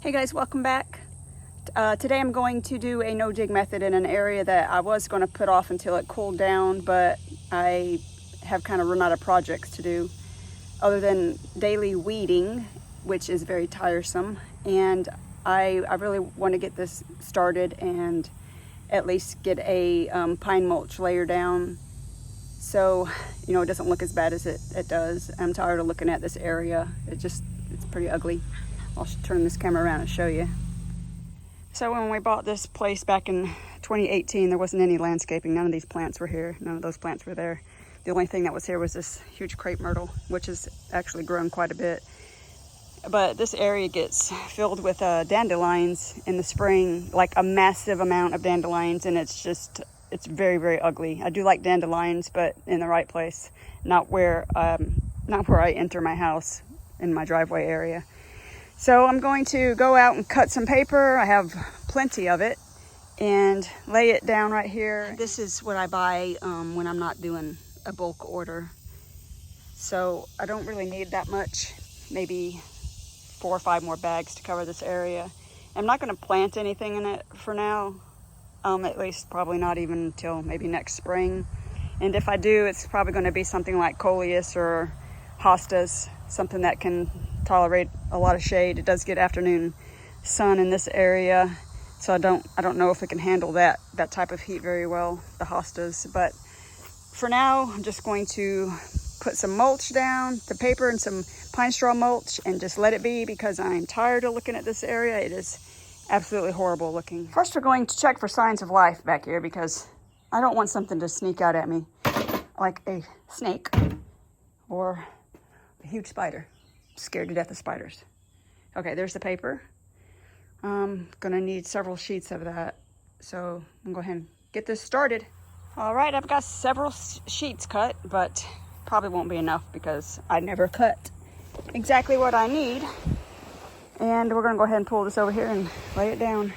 Hey guys, welcome back. Today I'm going to do a no-dig method in an area that I was going to put off until it cooled down, but I have kind of run out of projects to do other than daily weeding, which is very tiresome. And I really want to get this started and at least get a pine mulch layer down so it doesn't look as bad as it does. I'm tired of looking at this area. It's pretty ugly. I'll turn this camera around and show you. So when we bought this place back in 2018, there wasn't any landscaping. None of these plants were here. None of those plants were there. The only thing that was here was this huge crepe myrtle, which has actually grown quite a bit. But this area gets filled with dandelions in the spring, like a massive amount of dandelions, and it's very, very ugly. I do like dandelions, but in the right place, not where I enter my house in my driveway area. So I'm going to go out and cut some paper. I have plenty of it, and lay it down right here. This is what I buy when I'm not doing a bulk order. So I don't really need that much, maybe 4 or 5 more bags to cover this area. I'm not going to plant anything in it for now, at least probably not even until maybe next spring. And if I do, it's probably going to be something like coleus or hostas, something that can tolerate a lot of shade. It does get afternoon sun in this area, so I don't know if it can handle that type of heat very well, the hostas. But for now, I'm just going to put some mulch down, the paper and some pine straw mulch, and just let it be, because I'm tired of looking at this area. It is absolutely horrible looking. First, we're going to check for signs of life back here, because I don't want something to sneak out at me like a snake or a huge spider. Scared to death of spiders. Okay, there's the paper. I'm gonna need several sheets of that, so I'm gonna go ahead and get this started. All right, I've got several sheets cut, but probably won't be enough because I never cut exactly what I need. And we're gonna go ahead and pull this over here and lay it down.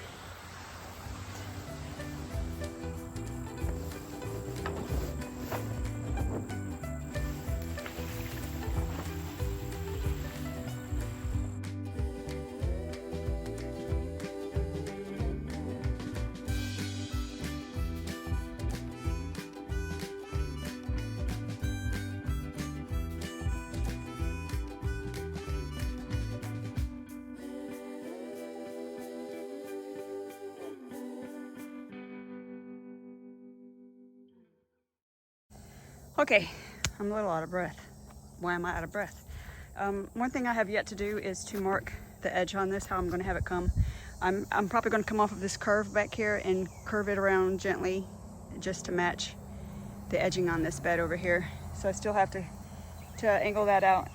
Okay, I'm a little out of breath. Why am I out of breath? One thing I have yet to do is to mark the edge on this, how I'm going to have it come. I'm probably going to come off of this curve back here and curve it around gently just to match the edging on this bed over here. So I still have to angle that out.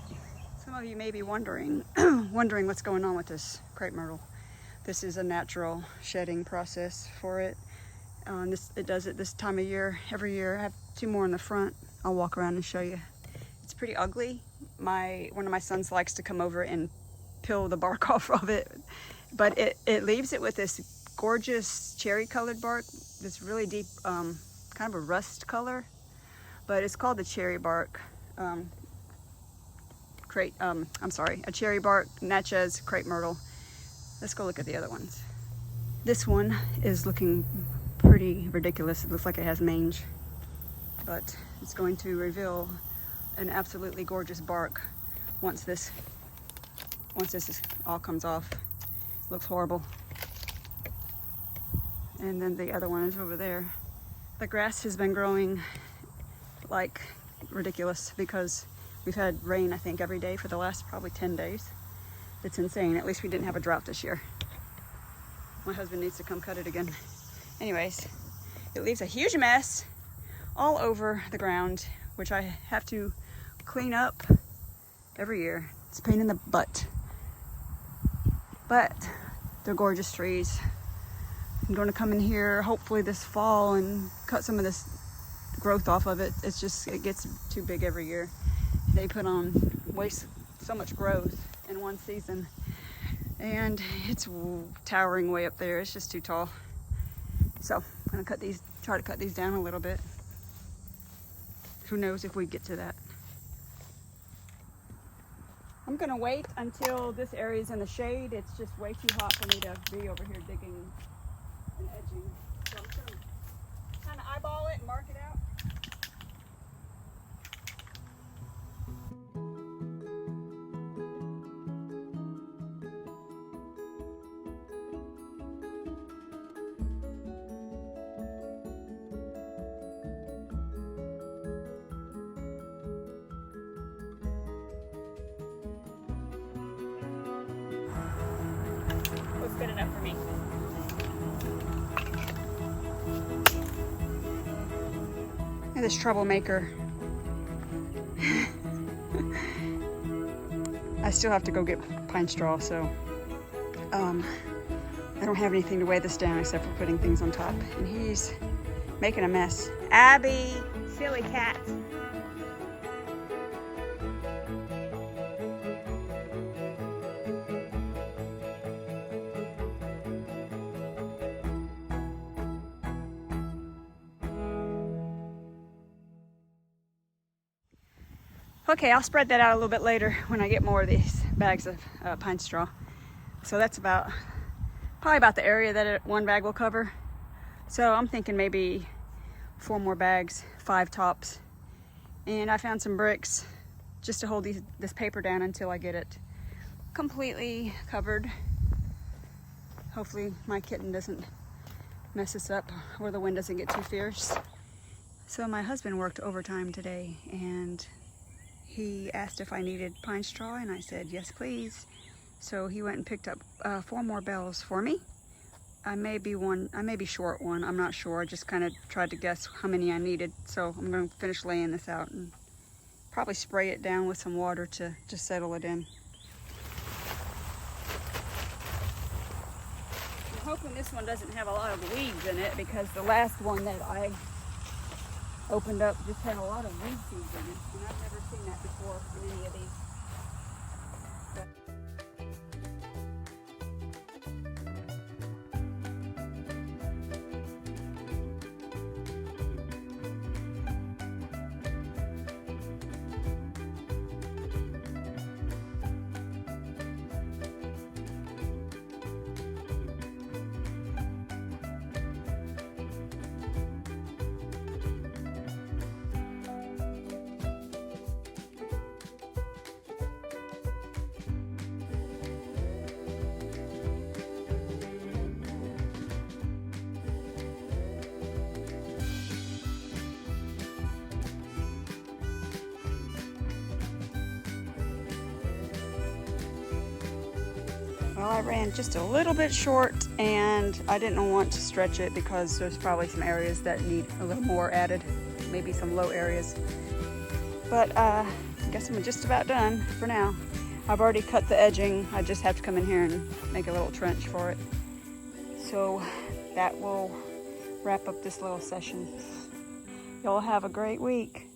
Some of you may be wondering what's going on with this crepe myrtle. This is a natural shedding process for it. It does it this time of year, every year. I have 2 more in the front. I'll walk around and show you. It's pretty ugly. One of my sons likes to come over and peel the bark off of it, but it leaves it with this gorgeous cherry colored bark, this really deep, kind of a rust color, but it's called the cherry bark a cherry bark Natchez crepe myrtle. Let's go look at the other ones. This one is looking pretty ridiculous. It looks like it has mange, but it's going to reveal an absolutely gorgeous bark once this all comes off. It looks horrible. And then the other one is over there. The grass has been growing like ridiculous because we've had rain, I think, every day for the last probably 10 days. It's insane. At least we didn't have a drought this year. My husband needs to come cut it again. Anyways, it leaves a huge mess all over the ground, which I have to clean up every year. It's a pain in the butt. But they're gorgeous trees. I'm going to come in here hopefully this fall and cut some of this growth off of it. It gets too big every year. They waste so much growth in one season, and it's towering way up there. It's just too tall. So I'm gonna try to cut these down a little bit. Who knows if we get to that. I'm gonna wait until this area is in the shade. It's just way too hot for me to be over here digging and edging. So I'm just gonna kind of eyeball it and mark it out. Looks good enough for me. Look at this troublemaker. I still have to go get pine straw, so I don't have anything to weigh this down except for putting things on top. And he's making a mess. Abby, silly cat. Okay, I'll spread that out a little bit later when I get more of these bags of pine straw. So that's probably about the area that one bag will cover. So I'm thinking maybe 4 more bags, 5 tops. And I found some bricks just to hold this paper down until I get it completely covered. Hopefully my kitten doesn't mess this up or the wind doesn't get too fierce. So my husband worked overtime today and he asked if I needed pine straw, and I said, yes, please. So he went and picked up 4 more bales for me. I may be short one, I'm not sure. I just kind of tried to guess how many I needed. So I'm going to finish laying this out and probably spray it down with some water to just settle it in. I'm hoping this one doesn't have a lot of weeds in it, because the last one that I opened up just had a lot of weed seeds in it, and I've never seen that before in any of these. Well, I ran just a little bit short and I didn't want to stretch it because there's probably some areas that need a little more added, maybe some low areas. But I guess I'm just about done for now. I've already cut the edging. I just have to come in here and make a little trench for it. So that will wrap up this little session. Y'all have a great week.